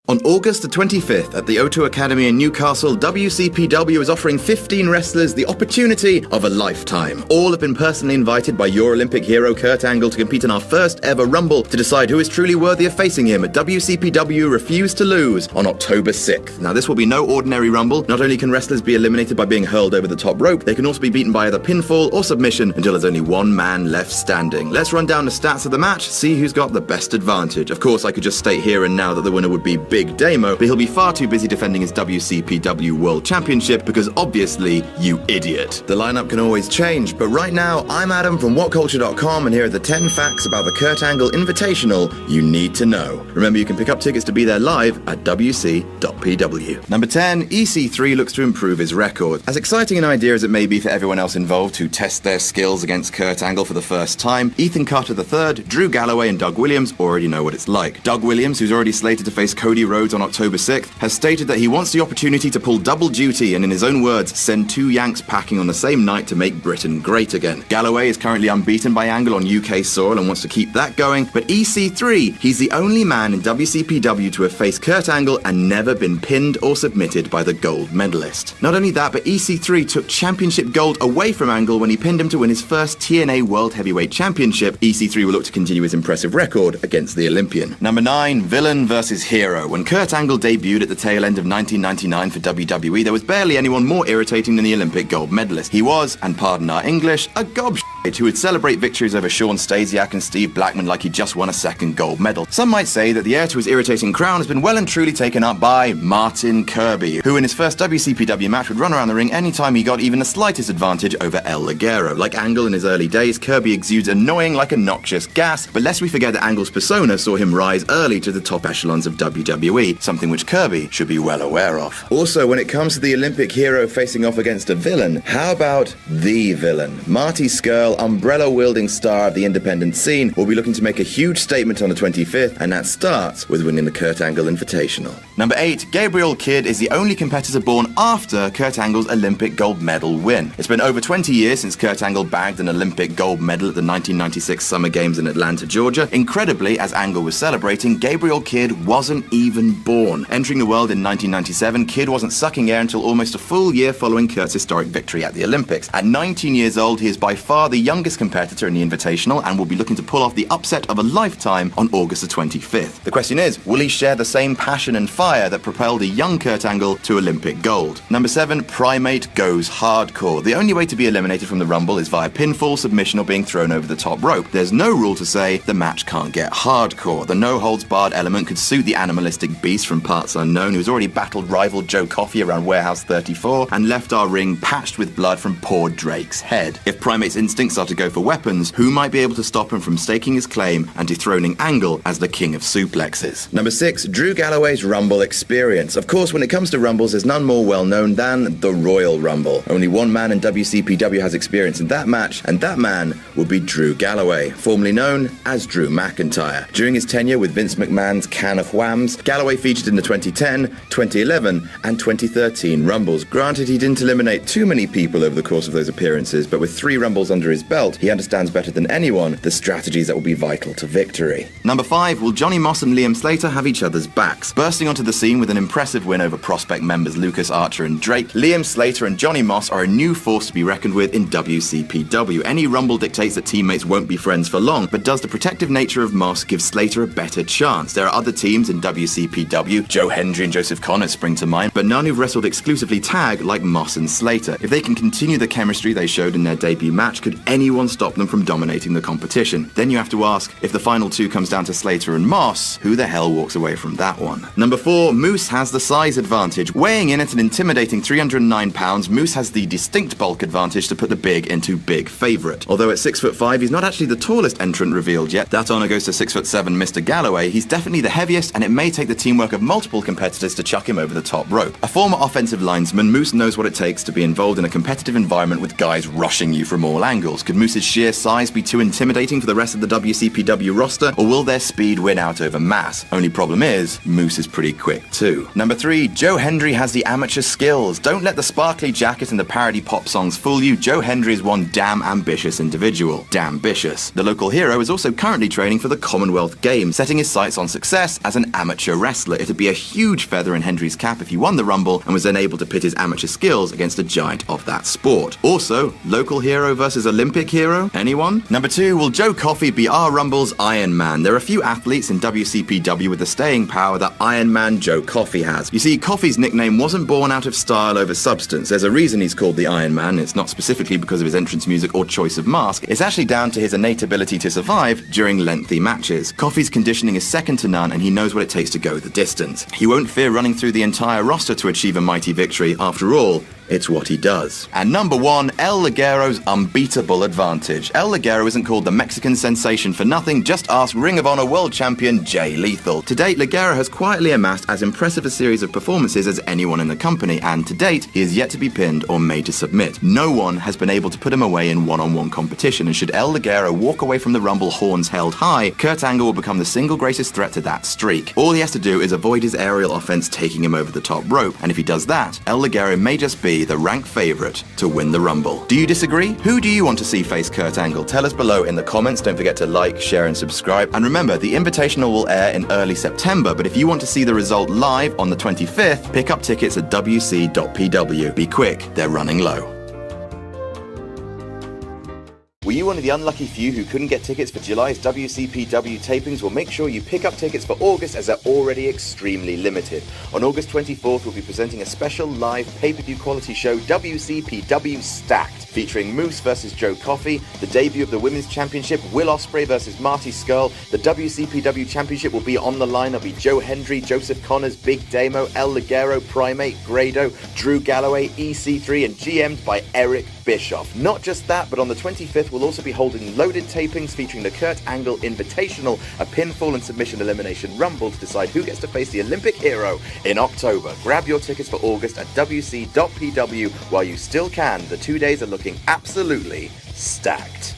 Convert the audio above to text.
On August the 25th at the O2 Academy in Newcastle, WCPW is offering 15 wrestlers the opportunity of a lifetime. All have been personally invited by your Olympic hero Kurt Angle to compete in our first ever Rumble to decide who is truly worthy of facing him at WCPW Refuse to Lose on October 6th. Now this will be no ordinary Rumble. Not only can wrestlers be eliminated by being hurled over the top rope, they can also be beaten by either pinfall or submission until there's only one man left standing. Let's run down the stats of the match, see who's got the best advantage. Of course, I could just state here and now that the winner would be Big Damo, but he'll be far too busy defending his WCPW World Championship because obviously, you idiot. The lineup can always change, but right now, I'm Adam from WhatCulture.com and here are the 10 facts about the Kurt Angle Invitational you need to know. Remember, you can pick up tickets to be there live at WC.PW. Number 10, EC3 looks to improve his record. As exciting an idea as it may be for everyone else involved to test their skills against Kurt Angle for the first time, Ethan Carter III, Drew Galloway and Doug Williams already know what it's like. Doug Williams, who's already slated to face Cody Rhodes on October 6th, has stated that he wants the opportunity to pull double duty and, in his own words, send two Yanks packing on the same night to make Britain great again. Galloway is currently unbeaten by Angle on UK soil and wants to keep that going, but EC3, he's the only man in WCPW to have faced Kurt Angle and never been pinned or submitted by the gold medalist. Not only that, but EC3 took championship gold away from Angle when he pinned him to win his first TNA World Heavyweight Championship. EC3 will look to continue his impressive record against the Olympian. Number 9, villain versus hero. When Kurt Angle debuted at the tail end of 1999 for WWE, there was barely anyone more irritating than the Olympic gold medalist. He was, and pardon our English, a gobshite who would celebrate victories over Sean Stasiak and Steve Blackman like he just won a second gold medal. Some might say that the heir to his irritating crown has been well and truly taken up by Martin Kirby, who in his first WCPW match would run around the ring anytime he got even the slightest advantage over El Ligero. Like Angle in his early days, Kirby exudes annoying like a noxious gas, but lest we forget that Angle's persona saw him rise early to the top echelons of WWE, something which Kirby should be well aware of. Also, when it comes to the Olympic hero facing off against a villain, how about the villain? Marty Scurll, umbrella-wielding star of the independent scene, will be looking to make a huge statement on the 25th, and that starts with winning the Kurt Angle Invitational. Number 8, Gabriel Kidd is the only competitor born after Kurt Angle's Olympic gold medal win. It's been over 20 years since Kurt Angle bagged an Olympic gold medal at the 1996 Summer Games in Atlanta, Georgia. Incredibly, as Angle was celebrating, Gabriel Kidd wasn't even born. Entering the world in 1997, Kidd wasn't sucking air until almost a full year following Kurt's historic victory at the Olympics. At 19 years old, he is by far the youngest competitor in the Invitational and will be looking to pull off the upset of a lifetime on August the 25th. The question is, will he share the same passion and fire that propelled a young Kurt Angle to Olympic gold? Number 7, Primate goes hardcore. The only way to be eliminated from the Rumble is via pinfall, submission, or being thrown over the top rope. There's no rule to say the match can't get hardcore. The no-holds-barred element could suit the animalistic beast from Parts Unknown, who's already battled rival Joe Coffey around Warehouse 34 and left our ring patched with blood from poor Drake's head. If Primate's instincts are to go for weapons, who might be able to stop him from staking his claim and dethroning Angle as the king of suplexes? Number 6, Drew Galloway's Rumble experience. Of course, when it comes to Rumbles, there's none more well-known than the Royal Rumble. Only one man in WCPW has experience in that match, and that man would be Drew Galloway, formerly known as Drew McIntyre. During his tenure with Vince McMahon's Can of Whams, Galloway featured in the 2010, 2011, and 2013 Rumbles. Granted, he didn't eliminate too many people over the course of those appearances, but with 3 Rumbles under his belt, he understands better than anyone the strategies that will be vital to victory. Number 5, will Johnny Moss and Liam Slater have each other's backs? Bursting onto the scene with an impressive win over Prospect members Lucas Archer and Drake, Liam Slater and Johnny Moss are a new force to be reckoned with in WCPW. Any Rumble dictates that teammates won't be friends for long, but does the protective nature of Moss give Slater a better chance? There are other teams in WCPW, Joe Hendry and Joseph Connors spring to mind, but none who've wrestled exclusively tag like Moss and Slater. If they can continue the chemistry they showed in their debut match, could anyone stop them from dominating the competition? Then you have to ask, if the final 2 comes down to Slater and Moss, who the hell walks away from that one? Number 4, Moose has the size advantage. Weighing in at an intimidating 309 pounds, Moose has the distinct bulk advantage to put the big into big favourite. Although at 6'5", he's not actually the tallest entrant revealed yet. That honour goes to 6'7" Mr. Galloway. He's definitely the heaviest, and it may take the teamwork of multiple competitors to chuck him over the top rope. A former offensive linesman, Moose knows what it takes to be involved in a competitive environment with guys rushing you from all angles. Rumbles? Could Moose's sheer size be too intimidating for the rest of the WCPW roster, or will their speed win out over mass? Only problem is, Moose is pretty quick too. Number 3, Joe Hendry has the amateur skills. Don't let the sparkly jacket and the parody pop songs fool you. Joe Hendry is one damn ambitious individual. Damn-bitious. The local hero is also currently training for the Commonwealth Games, setting his sights on success as an amateur wrestler. It'd be a huge feather in Hendry's cap if he won the Rumble and was then able to pit his amateur skills against a giant of that sport. Also, local hero versus Olympic hero? Anyone? Number 2, will Joe Coffey be our Rumble's Iron Man? There are a few athletes in WCPW with the staying power that Iron Man Joe Coffey has. You see, Coffey's nickname wasn't born out of style over substance. There's a reason he's called the Iron Man. It's not specifically because of his entrance music or choice of mask. It's actually down to his innate ability to survive during lengthy matches. Coffey's conditioning is second to none, and he knows what it takes to go the distance. He won't fear running through the entire roster to achieve a mighty victory. After all, it's what he does. And number 1, El Ligero's unbeatable advantage. El Ligero isn't called the Mexican sensation for nothing. Just ask Ring of Honor World Champion Jay Lethal. To date, Ligero has quietly amassed as impressive a series of performances as anyone in the company, and to date, he is yet to be pinned or made to submit. No one has been able to put him away in one-on-one competition, and should El Ligero walk away from the Rumble horns held high, Kurt Angle will become the single greatest threat to that streak. All he has to do is avoid his aerial offense taking him over the top rope, and if he does that, El Ligero may just be the rank favorite to win the Rumble. Do you disagree? Who do you want to see face Kurt Angle? Tell us below in the comments. Don't forget to like, share, and subscribe. And remember, the Invitational will air in early September, but if you want to see the result live on the 25th, pick up tickets at wc.pw. Be quick, they're running low. Were you one of the unlucky few who couldn't get tickets for July's WCPW tapings? Well, make sure you pick up tickets for August, as they're already extremely limited. On August 24th, we'll be presenting a special live pay-per-view quality show, WCPW Stacked, featuring Moose versus Joe Coffey, the debut of the Women's Championship, Will Ospreay versus Marty Scurll. The WCPW Championship will be on the line. There'll be Joe Hendry, Joseph Connors, Big Damo, El Ligero, Primate, Grado, Drew Galloway, EC3, and GM'd by Eric Bischoff. Not just that, but on the 25th, we'll also be holding loaded tapings featuring the Kurt Angle Invitational, a pinfall and submission elimination rumble to decide who gets to face the Olympic hero in October. Grab your tickets for August at wc.pw while you still can. The 2 days are looking absolutely stacked.